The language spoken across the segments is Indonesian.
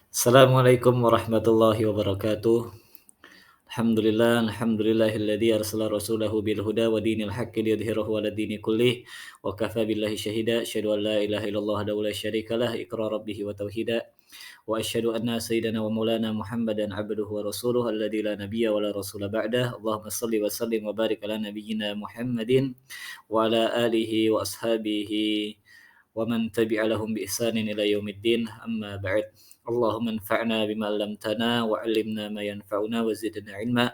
Assalamualaikum warahmatullahi wabarakatuh. Alhamdulillahilladzi arsala rasulahu bil huda wa dinil haqqi liyudhhirahu 'ala dini kullih wa kafa billahi syahida asyhadu an la ilaha illallah wahdahu la syarikalah iqraran bihi wa tauhida wa asyhadu anna sayyidana wa maulana Muhammadan 'abduhu wa rasuluhu alladzi la nabiyya wa la rasula ba'dah. Allahumma shalli wa sallim wa barik ala nabiyyina Muhammadin wa ala alihi wa ashabihi wa man tabi'a lahum bi ihsanin ila yaumiddin. Amma ba'd. Allahumma anfa'na bima 'allamtana wa 'allimna ma yanfa'una wa zidna 'ilma.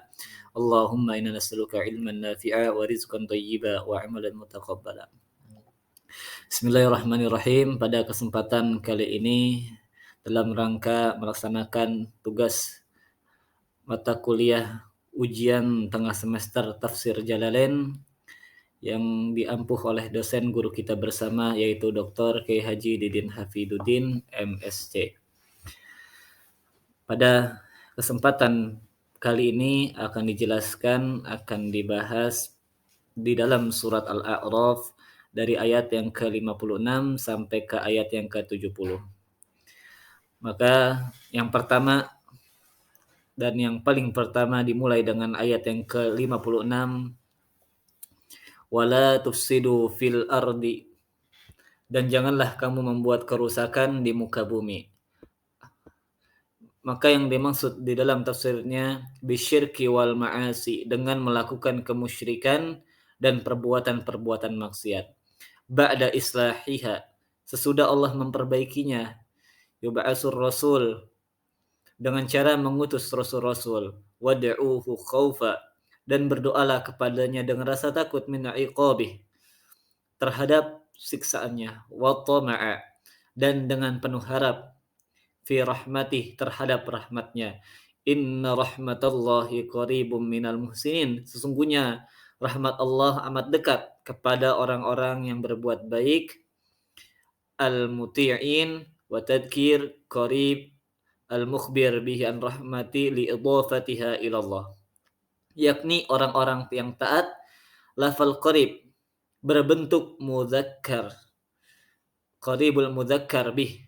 Allahumma inna nas'aluka 'ilman nafi'a wa rizqan thayyiba wa 'amalan mutaqabbala. Bismillahirrahmanirrahim. Pada kesempatan kali ini dalam rangka melaksanakan tugas mata kuliah ujian tengah semester Tafsir Jalalain yang diampuh oleh dosen guru kita bersama yaitu Dr. Kiai Haji Didin Hafiduddin MSc. Pada kesempatan kali ini akan dibahas di dalam surat Al-A'raf dari ayat yang ke-56 sampai ke ayat yang ke-70. Maka yang pertama dan yang paling pertama dimulai dengan ayat yang ke-56. Wala tufsidu fil ardi, dan janganlah kamu membuat kerusakan di muka bumi. Maka yang dimaksud di dalam tafsirnya bisyirki wal ma'asi, dengan melakukan kemusyrikan dan perbuatan-perbuatan maksiat. Ba'da islahiha, sesudah Allah memperbaikinya. Yub'asur rasul, dengan cara mengutus rasul-rasul. Wad'uhu khaufa, dan berdoalah kepadanya dengan rasa takut min iqabih, terhadap siksaannya. Wa tama'a, dan dengan penuh harap fi rahmatih, terhadap rahmatnya. Inna rahmatallahi qaribum minal muhsinin, sesungguhnya rahmat Allah amat dekat kepada orang-orang yang berbuat baik. Al-muti'in wa tadkir qarib al-mukhbir bihi an rahmati li idafatiha ilallah, yakni orang-orang yang taat. Lafal qarib berbentuk mudzakkar, qaribul mudzakkar bih.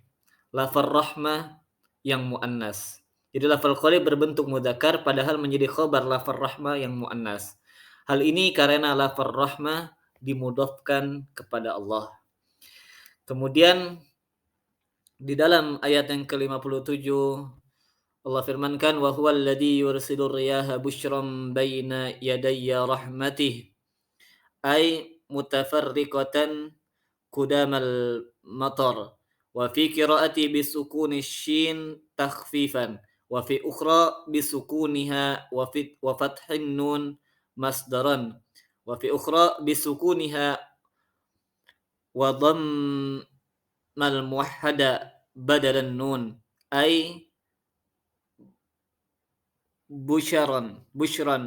Lafal rahmah yang muannas. Jadi lafal qarib berbentuk mudzakkar padahal menjadi khabar lafal rahmah yang muannas. Hal ini karena lafal rahmah dimudhafkan kepada Allah. Kemudian di dalam ayat yang ke-57 Allah firmankan wa huwal ladzi yursilur riyaha busyran baina yadayya rahmatih, ay mutafarriqatan kudamal matar. Wa fi qiraati bisukuni shin takhfifan wa fi ukhra bisukuniha wa fathin nun masdaran wa fi ukhra bisukuniha wa dhammal muwahhada badalan nun, ay busyran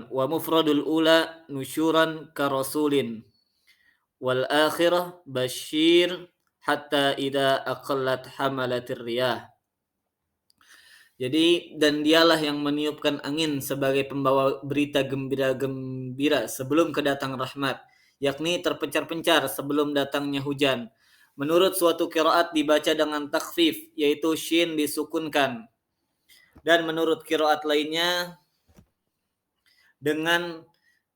wa mufradul ula nusyuran karasulin wal akhirah basyir hatta idza aqallat hamalatir riyah. Jadi dan dialah yang meniupkan angin sebagai pembawa berita gembira-gembira sebelum kedatangan rahmat, yakni terpencar-pencar sebelum datangnya hujan. Menurut suatu qiraat dibaca dengan takhfif, yaitu shin disukunkan. Dan menurut qiraat lainnya dengan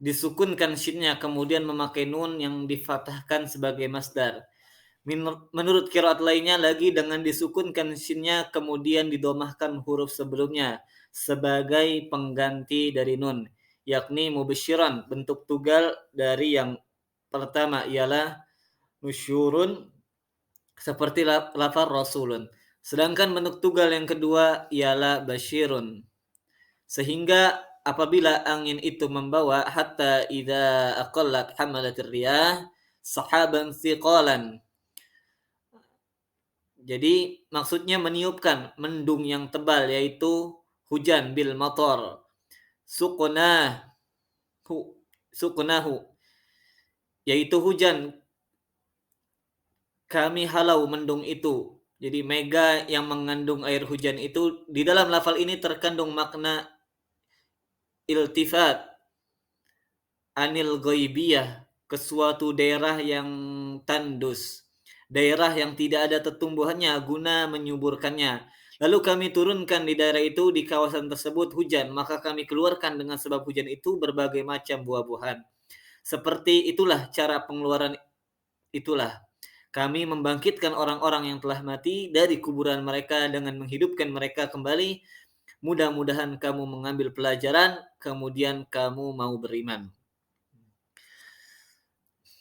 disukunkan shinnya kemudian memakai nun yang difathahkan sebagai masdar. Menurut qiraat lainnya lagi dengan disukunkan shinnya kemudian didomahkan huruf sebelumnya sebagai pengganti dari nun, yakni mubasyiran. Bentuk tunggal dari yang pertama ialah nusyurun seperti lafaz rasulun, sedangkan bentuk tunggal yang kedua ialah basyirun. Sehingga apabila angin itu membawa hatta idza aqallat hamalatir riyah sahaban thiqalan. Jadi maksudnya meniupkan mendung yang tebal, yaitu hujan bil matar. Suqnahu, yaitu hujan, kami halau mendung itu. Jadi mega yang mengandung air hujan itu, di dalam lafal ini terkandung makna iltifat anil ghaibiyah, ke suatu daerah yang tandus, daerah yang tidak ada tumbuhannya guna menyuburkannya. Lalu kami turunkan di daerah itu, di kawasan tersebut hujan, maka kami keluarkan dengan sebab hujan itu berbagai macam buah-buahan. Seperti itulah cara pengeluaran itulah. Kami membangkitkan orang-orang yang telah mati dari kuburan mereka dengan menghidupkan mereka kembali. Mudah-mudahan kamu mengambil pelajaran, kemudian kamu mau beriman.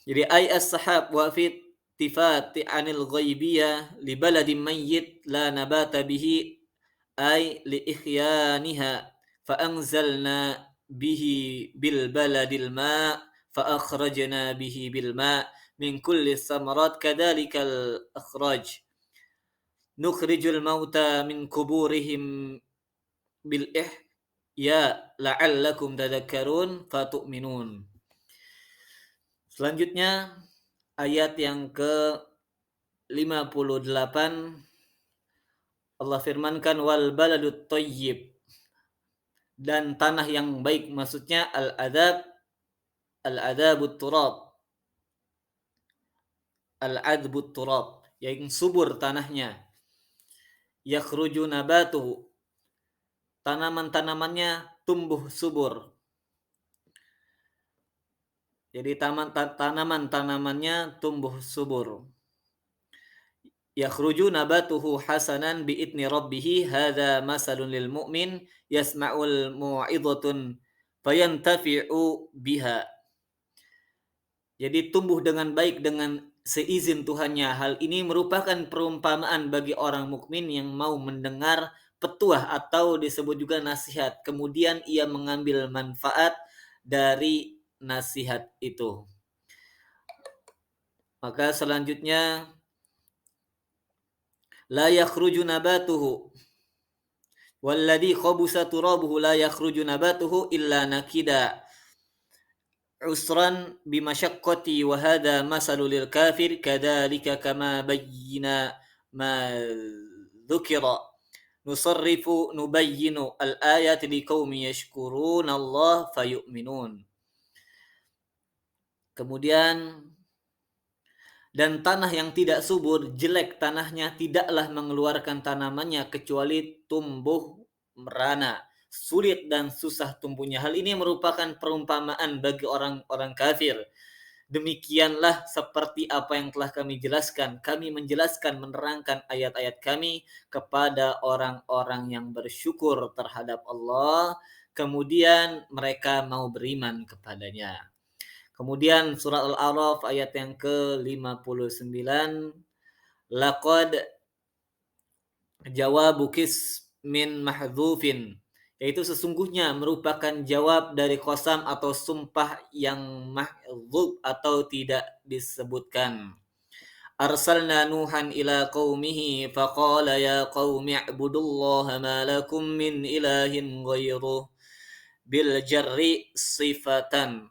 Jadi as-sahab wa fit tifati anil ghaibiyah li baladin mayyit la nabata bihi ay li ikhyaniha fa anzalna bihi bil baladil ma fa akhrajna bihi bil ma min kulli samarat kadzalikal akhraj nukhrijul mauta min kuburihim bil ihya la'allakum tadhakkarun fatu'minun. Selanjutnya ayat yang ke-58 Allah firmankan wal baladut thayyib, dan tanah yang baik, maksudnya al-adabut turab, al-adbut turab, yang subur tanahnya. Yakhruju nabatuhu, tanaman-tanamannya tumbuh subur. Jadi tanaman-tanamannya tumbuh subur. Yakhruju nabatuhu hasanan bi'idni rabbih hadza masalun lil mu'min yasma'ul mu'idhatun fayantafi'u biha. Jadi tumbuh dengan baik dengan seizin Tuhannya. Hal ini merupakan perumpamaan bagi orang mukmin yang mau mendengar petuah atau disebut juga nasihat. Kemudian ia mengambil manfaat dari nasihat itu. Maka selanjutnya la yakhruju nabatuhu walladhi khabusa turabuhu la yakhruju nabatuhu illa nakida usran bimasyaqqati wa hadha masalul lil kafir kadzalika kama bayyina ma dzukira nusarrifu nubayyinu al-ayati liqaumin yashkuruna Allah fayu'minun. Kemudian dan tanah yang tidak subur, jelek tanahnya, tidaklah mengeluarkan tanamannya kecuali tumbuh merana. Sulit dan susah tumbuhnya. Hal ini merupakan perumpamaan bagi orang-orang kafir. Demikianlah seperti apa yang telah kami jelaskan. Kami menjelaskan, menerangkan ayat-ayat kami kepada orang-orang yang bersyukur terhadap Allah. Kemudian mereka mau beriman kepadanya. Kemudian surat Al-A'raf ayat yang ke-59, laqad jawabu min mahdhufin, yaitu sesungguhnya merupakan jawab dari qasam atau sumpah yang mahdhuf atau tidak disebutkan. Arsalna Nuhan ila qaumihi faqala ya qaumi ibudullaha ma lakum min ilahin ghairuh bil jarri sifatan.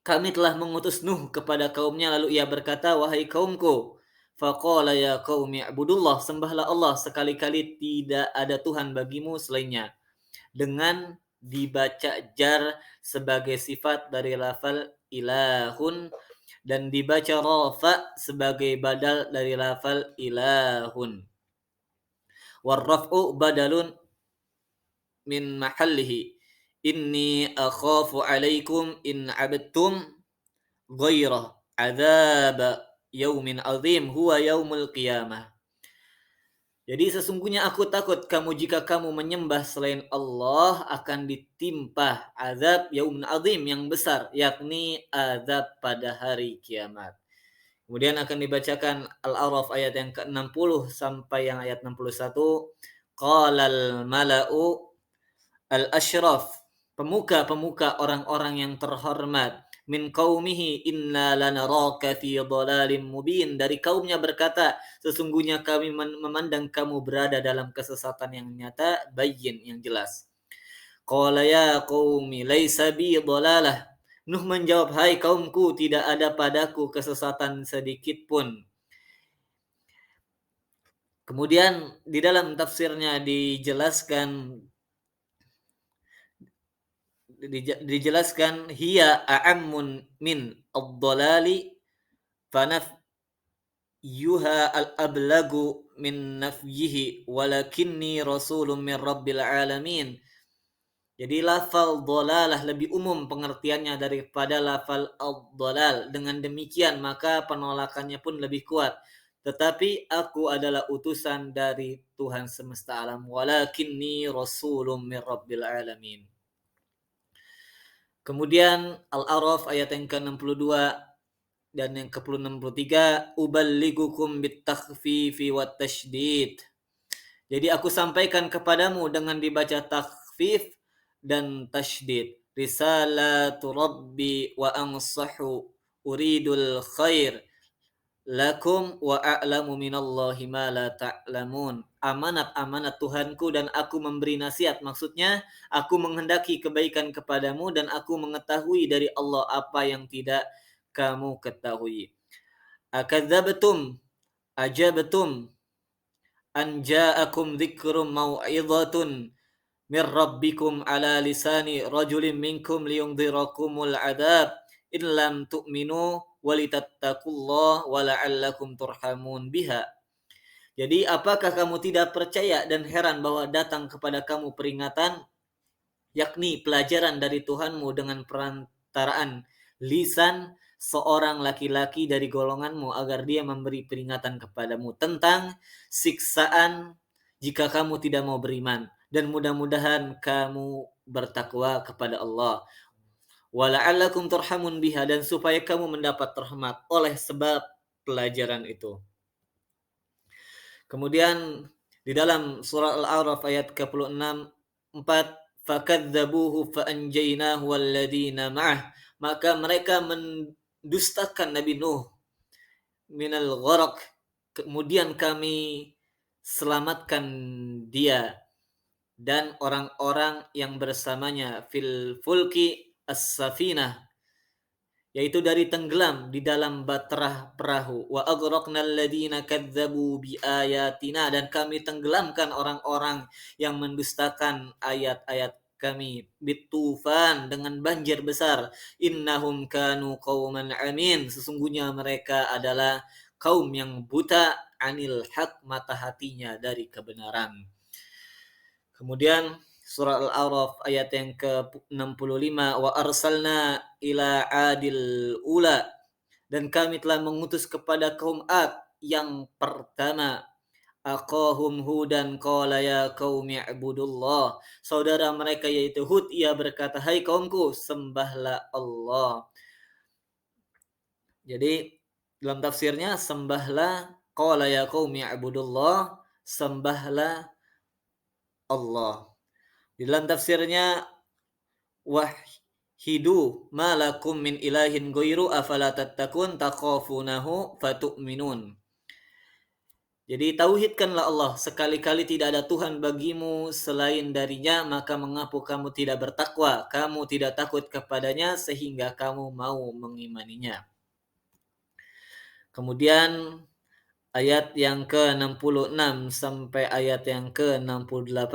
Kami telah mengutus Nuh kepada kaumnya, lalu ia berkata, wahai kaumku, faqala ya qaumi ibudullah, sembahlah Allah, sekali-kali tidak ada Tuhan bagimu selainnya. Dengan dibaca jar sebagai sifat dari lafal ilahun dan dibaca rafa sebagai badal dari lafal ilahun. Warraf'u badalun min mahallihi. Inni akhafu alaikum in abadtum ghairah adzab yaumin azim huwa yaumul qiyamah. Jadi sesungguhnya aku takut kamu jika kamu menyembah selain Allah akan ditimpa azab yaumin azim yang besar, yakni azab pada hari kiamat. Kemudian akan dibacakan Al-A'raf ayat yang ke-60 sampai yang ayat 61. Qalal mala'u al-asyraf, pemuka-pemuka orang-orang yang terhormat, min qaumihi inna lanaraka fi dhalalin mubin, dari kaumnya berkata, sesungguhnya kami memandang kamu berada dalam kesesatan yang nyata, bayyin, yang jelas. Qala ya qaumi laisa bi dhalalah. Nuh menjawab, hai kaumku, tidak ada padaku kesesatan sedikit pun. Kemudian di dalam tafsirnya dijelaskan hiya a'ammun min ad-dhalali fanaf yuha al-ablagu min nafyihi walakinni rasulun min rabbil alamin. Jadi lafal dhalalah lebih umum pengertiannya daripada lafal ad-dhalal. Dengan demikian maka penolakannya pun lebih kuat. Tetapi aku adalah utusan dari Tuhan semesta alam. Walakinni rasulun min rabbil alamin. Kemudian Al-A'raf ayat yang ke-62 dan yang ke-63, uballigukum bitakhfifi wat tasydid. Jadi aku sampaikan kepadamu dengan dibaca takhfif dan tasydid. Risalatu rabbi wa ansahu uridul khair lakum wa a'lamu minallahi ma la ta'lamun. Amanat-amanat Tuhanku dan aku memberi nasihat. Maksudnya aku menghendaki kebaikan kepadamu dan aku mengetahui dari Allah apa yang tidak kamu ketahui. Akadzabtum ajabtum an ja'akum dzikrum mau'izatun min rabbikum ala lisani rajulin minkum liyundhirakumul adab in lam tu'minu walitattaqullah wa la'allakum turhamun biha. Jadi apakah kamu tidak percaya dan heran bahwa datang kepada kamu peringatan, yakni pelajaran dari Tuhanmu dengan perantaraan lisan seorang laki-laki dari golonganmu agar dia memberi peringatan kepadamu tentang siksaan jika kamu tidak mau beriman, dan mudah-mudahan kamu bertakwa kepada Allah. Wala'allakum turhamun biha, dan supaya kamu mendapat rahmat oleh sebab pelajaran itu. Kemudian di dalam surah Al-A'raf ayat ke-46, 4, fakadzabuhu faanjaynahu walladzina ma'ah, maka mereka mendustakan Nabi Nuh minal gharaq, kemudian kami selamatkan dia dan orang-orang yang bersamanya fil fulki as-safinah, yaitu dari tenggelam di dalam batrah perahu. Wa aghraqnal ladzina kadzdzabu biayatina, dan kami tenggelamkan orang-orang yang mendustakan ayat-ayat kami, bitufan, dengan banjir besar. Innahum kanu qauman amin, sesungguhnya mereka adalah kaum yang buta, anil haq, mata hatinya dari kebenaran. Kemudian surah Al-A'raf ayat yang ke-65, wa arsalna ila adil ula, dan kami telah mengutus kepada kaum Ad yang pertama, aqahum hudan qala ya qaumi ibudullah, saudara mereka yaitu Hud, ia berkata, hai kaumku, sembahlah Allah. Jadi dalam tafsirnya sembahlah, qala ya qaumi ibudullah, sembahlah Allah. Di dalam tafsirnya, wahidu ma lakum min ilahin ghairu afala tattakun takhafunahu fatu'minun. Jadi tauhidkanlah Allah, sekali-kali tidak ada Tuhan bagimu selain darinya, maka mengapa kamu tidak bertakwa, kamu tidak takut kepadanya sehingga kamu mau mengimaninya. Kemudian ayat yang ke-66 sampai ayat yang ke-68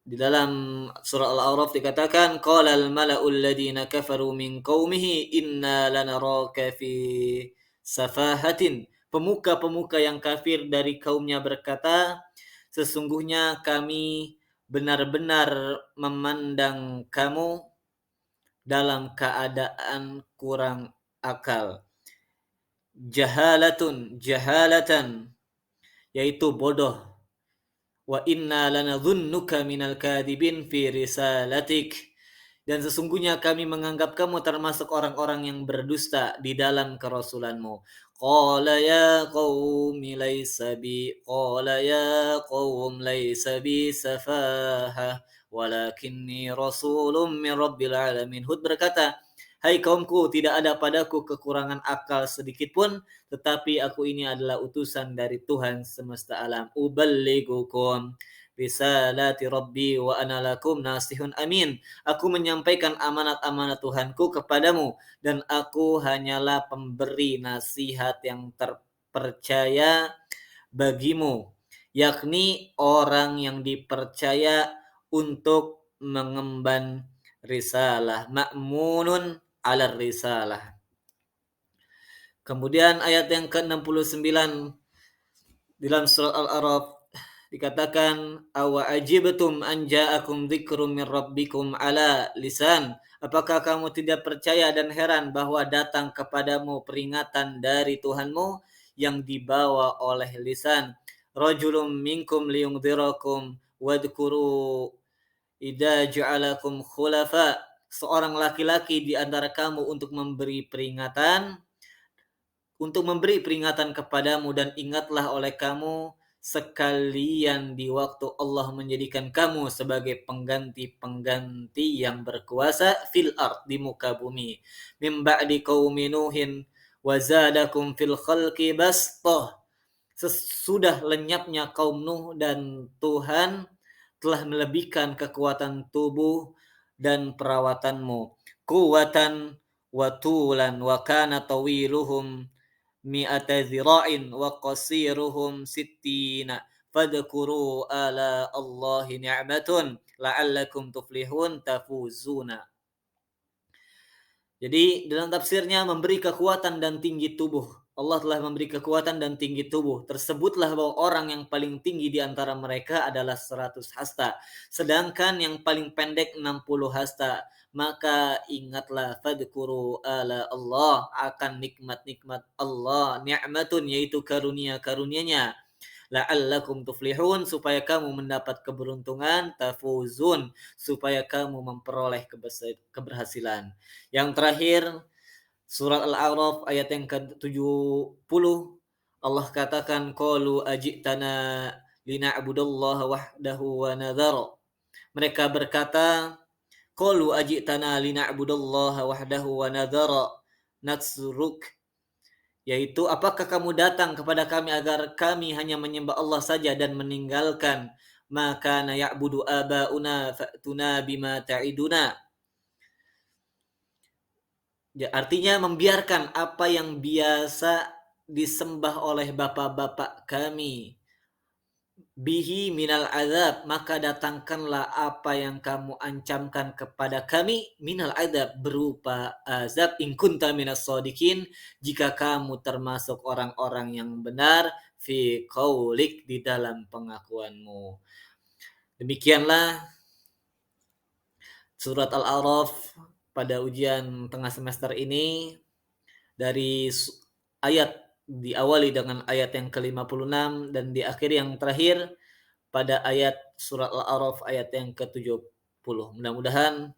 di dalam surah Al-A'raf dikatakan, qala al-mala'ul ladzina kafaru min qaumihi inna lanaraka fi safahatin. Pemuka-pemuka yang kafir dari kaumnya berkata, sesungguhnya kami benar-benar memandang kamu dalam keadaan kurang akal. Jahalatan, yaitu bodoh. Wa inna lanadhunnuka minal kadhibin fi risalatik, dan sesungguhnya kami menganggap kamu termasuk orang-orang yang berdusta di dalam kerasulanmu. Qala ya qaumi laysa bi safaha walakinni rasulun min rabbil alamin. Hud berkata, hai kaumku, tidak ada padaku kekurangan akal sedikit pun, tetapi aku ini adalah utusan dari Tuhan semesta alam. Uballigukum risalati rabbi wa ana lakum nasihun amin. Aku menyampaikan amanat-amanat Tuhanku kepadamu, dan aku hanyalah pemberi nasihat yang terpercaya bagimu, yakni orang yang dipercaya untuk mengemban risalah, ma'munun ala risalah. Kemudian ayat yang ke-69 dalam surat Al-A'raf dikatakan awa ajibtum an ja'akum dzikrum min rabbikum ala lisan. Apakah kamu tidak percaya dan heran bahwa datang kepadamu peringatan dari Tuhanmu yang dibawa oleh lisan? Rajulun minkum liyundzirakum wadhkuru idza ja'alakum khulafa. Seorang laki-laki di antara kamu untuk memberi peringatan kepadamu, dan ingatlah oleh kamu sekalian di waktu Allah menjadikan kamu sebagai pengganti-pengganti yang berkuasa fil ard, di muka bumi, mim ba'di qaumi nuhin wa zadakum fil khalqi bastah. Sesudah lenyapnya kaum Nuh dan Tuhan telah melebihkan kekuatan tubuh dan perawatanmu, kuwatan wa tulan wa kana tawiluhum mi'ata zira'in wa qasiruhum sittina fadhkuru ala Allahi ni'matun la'allakum tuflihun tafuzuna. Jadi dalam tafsirnya memberi kekuatan dan tinggi tubuh. Allah telah memberi kekuatan dan tinggi tubuh. Tersebutlah bahwa orang yang paling tinggi di antara mereka adalah 100 hasta. Sedangkan yang paling pendek 60 hasta. Maka ingatlah fadhkuru ala Allah, akan nikmat-nikmat Allah. Ni'matun, yaitu karunia-karunianya. La'allakum tuflihun, supaya kamu mendapat keberuntungan. Tafuzun, supaya kamu memperoleh keberhasilan. Yang terakhir, surat Al-A'raf ayat yang ke-70, Allah katakan qalu ajitana lina'budallaha wahdahu wa nadhara. Mereka berkata, qalu ajitana lina'budallaha wahdahu wa nadhara natsruk, yaitu apakah kamu datang kepada kami agar kami hanya menyembah Allah saja dan meninggalkan maka na ya'budu abauna fa'tuna bima ta'iduna. Artinya membiarkan apa yang biasa disembah oleh bapak-bapak kami. Bihi minal azab, maka datangkanlah apa yang kamu ancamkan kepada kami, minal azab, berupa azab, in kunta minas shadiqin, jika kamu termasuk orang-orang yang benar, fi qaulik, di dalam pengakuanmu. Demikianlah surat Al-A'raf pada ujian tengah semester ini, dari ayat diawali dengan ayat yang ke-56 dan diakhiri yang terakhir pada ayat surat Al-A'raf ayat yang ke-70. Mudah-mudahan,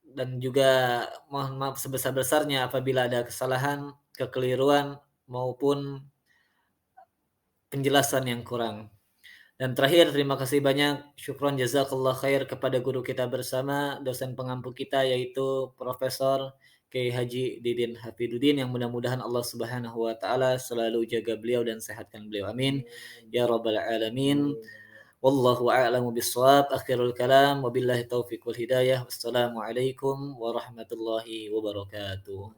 dan juga mohon maaf sebesar-besarnya apabila ada kesalahan, kekeliruan maupun penjelasan yang kurang. Dan terakhir, terima kasih banyak, syukron jazakallah khair kepada guru kita bersama, dosen pengampu kita, yaitu Profesor Kiai Haji Didin Hafiduddin, yang mudah-mudahan Allah Subhanahu wa taala selalu jaga beliau dan sehatkan beliau. Amin ya rabbal alamin. Wallahu a'lamu bissawab. Akhirul kalam, wabillahi taufiq wal hidayah. Wassalamualaikum warahmatullahi wabarakatuh.